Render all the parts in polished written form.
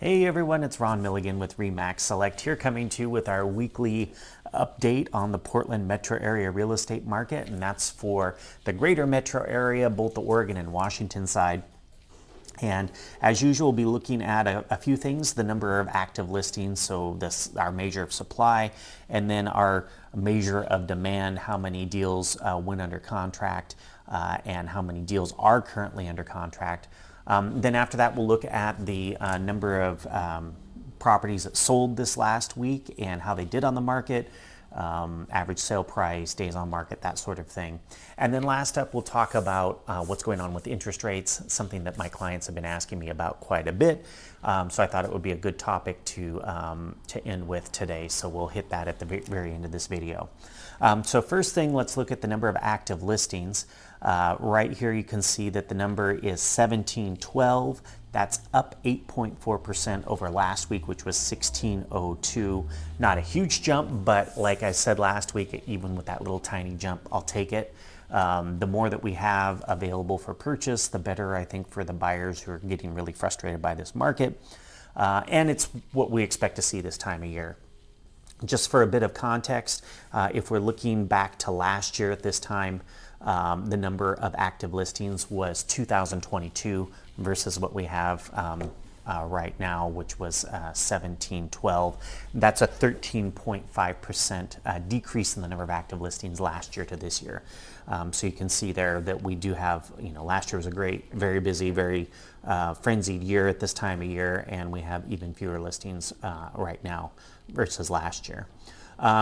Hey everyone, it's Ron Milligan with RE/MAX Select here, coming to you with our weekly update on the Portland metro area real estate market, and that's for the greater metro area, both the Oregon and Washington side. And as usual, we'll be looking at a few things: the number of active listings, so this our measure of supply, and then our measure of demand, how many deals went under contract, and how many deals are currently under contract. Then after that, we'll look at the number of properties that sold this last week and how they did on the market, average sale price, days on market, that sort of thing. And then last up, we'll talk about what's going on with interest rates, something that my clients have been asking me about quite a bit. So I thought it would be a good topic to end with today. So we'll hit that at the very end of this video. So first thing, let's look at the number of active listings. Right here you can see that the number is 1712. That's up 8.4% over last week, which was 1602. Not a huge jump, but like I said last week, even with that little tiny jump, I'll take it. The more that we have available for purchase, the better, I think, for the buyers who are getting really frustrated by this market. And it's what we expect to see this time of year. Just for a bit of context, if we're looking back to last year at this time, the number of active listings was 2,022 versus what we have right now, which was 1,712. That's a 13.5% decrease in the number of active listings last year to this year. So you can see there that we do have, last year was a great, very busy, very frenzied year at this time of year, and we have even fewer listings right now versus last year.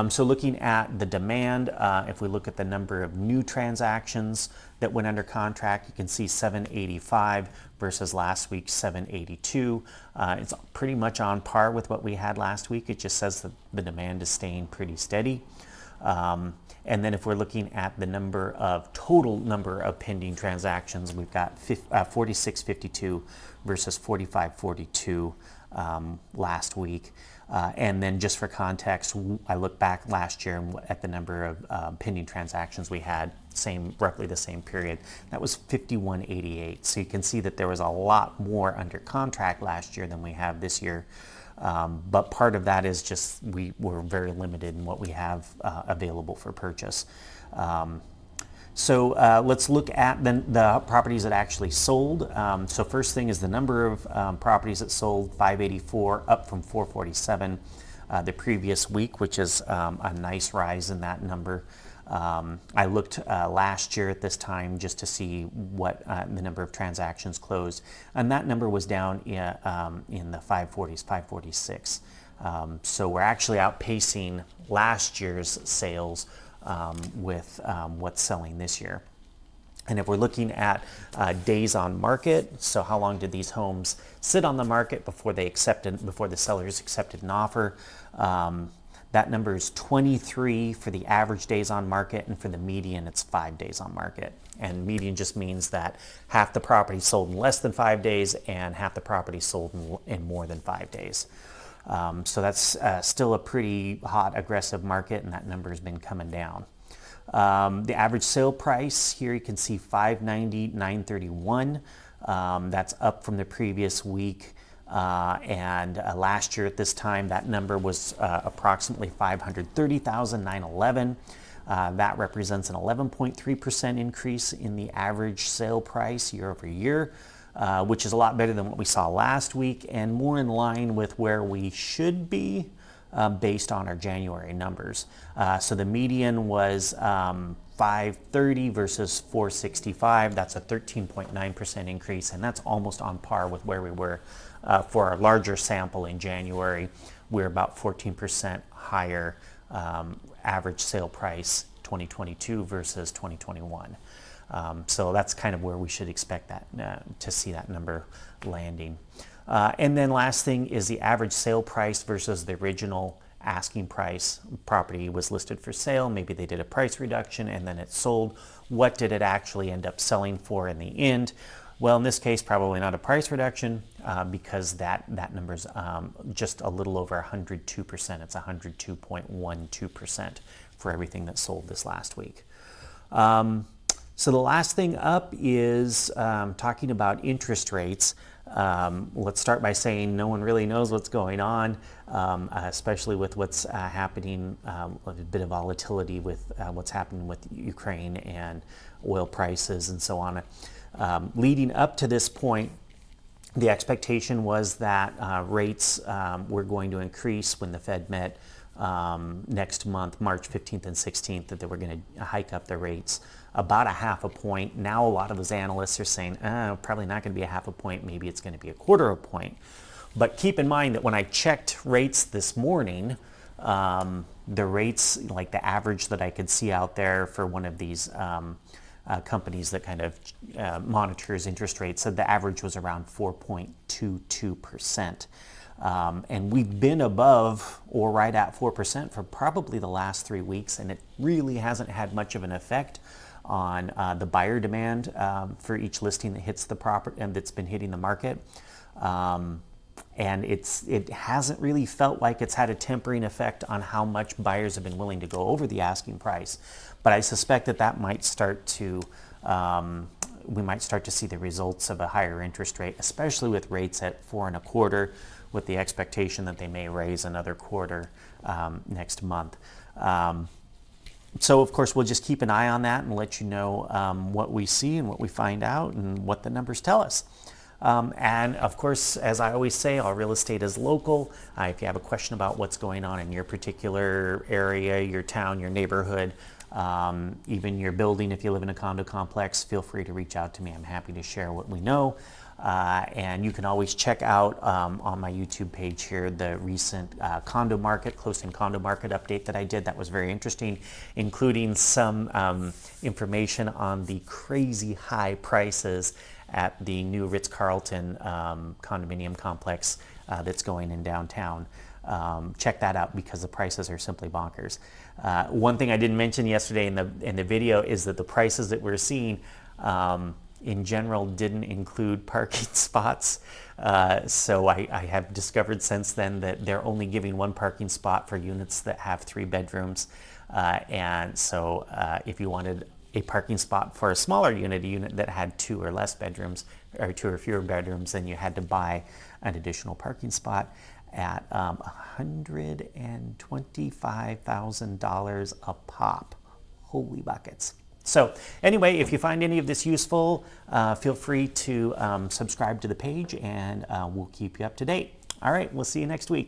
So looking at the demand, if we look at the number of new transactions that went under contract, you can see 785 versus last week's 782. It's pretty much on par with what we had last week. It just says that the demand is staying pretty steady. And then if we're looking at the total number of pending transactions, we've got 4652 versus 4542 last week. And then just for context, I look back last year at the number of pending transactions we had, roughly the same period. That was 5188. So you can see that there was a lot more under contract last year than we have this year. But part of that is just we're very limited in what we have available for purchase. So let's look at the properties that actually sold. So first thing is the number of properties that sold, 584, up from 447 the previous week, which is a nice rise in that number. I looked last year at this time just to see what the number of transactions closed, and that number was down in the 540s, 546. So we're actually outpacing last year's sales with what's selling this year. And if we're looking at days on market, so how long did these homes sit on the market before the sellers accepted an offer? That number is 23 for the average days on market, and for the median, it's 5 days on market. And median just means that half the property sold in less than 5 days and half the property sold in more than 5 days. So that's still a pretty hot, aggressive market, and that number has been coming down. The average sale price here, you can see $590,931. That's up from the previous week. And last year at this time, that number was approximately $530,911. That represents an 11.3% increase in the average sale price year over year, which is a lot better than what we saw last week and more in line with where we should be based on our January numbers. So the median was 530 versus 465. That's a 13.9% increase, and that's almost on par with where we were for our larger sample in January. We're about 14% higher average sale price 2022 versus 2021. So that's kind of where we should expect that to see that number landing. And then last thing is the average sale price versus the original asking price. Property was listed for sale, maybe they did a price reduction and then it sold. What did it actually end up selling for in the end? Well, in this case, probably not a price reduction because that number's just a little over 102%. It's 102.12% for everything that sold this last week. So the last thing up is talking about interest rates. Let's start by saying no one really knows what's going on, especially with what's happening, a bit of volatility with what's happening with Ukraine and oil prices and so on. Leading up to this point, the expectation was that rates were going to increase when the Fed met next month, March 15th and 16th, that they were going to hike up the rates about a half a point. Now a lot of those analysts are saying, probably not going to be a half a point, maybe it's going to be a quarter a point. But keep in mind that when I checked rates this morning, the rates, like the average that I could see out there for one of these companies that kind of monitors interest rates, said the average was around 4.22%. And we've been above or right at 4% for probably the last 3 weeks, and it really hasn't had much of an effect on the buyer demand for each listing that hits the property and that's been hitting the market. And it hasn't really felt like it's had a tempering effect on how much buyers have been willing to go over the asking price. But I suspect that might start to, we might start to see the results of a higher interest rate, especially with rates at 4.25%, with the expectation that they may raise another quarter next month. So of course we'll just keep an eye on that and let you know what we see and what we find out and what the numbers tell us. And of course, as I always say, all real estate is local. If you have a question about what's going on in your particular area, your town, your neighborhood, even your building, if you live in a condo complex, feel free to reach out to me. I'm happy to share what we know. And you can always check out on my YouTube page here the recent condo market, close-in condo market update that I did. That was very interesting, including some information on the crazy high prices at the new Ritz-Carlton condominium complex that's going in downtown. Check that out because the prices are simply bonkers. One thing I didn't mention yesterday in the video is that the prices that we're seeing in general didn't include parking spots. So I have discovered since then that they're only giving one parking spot for units that have 3 bedrooms. And so if you wanted a parking spot for a smaller unit, a unit that had 2 or less bedrooms, or 2 or fewer bedrooms, then you had to buy an additional parking spot at $125,000 a pop. Holy buckets. So anyway, if you find any of this useful, feel free to subscribe to the page, and we'll keep you up to date. All right, we'll see you next week.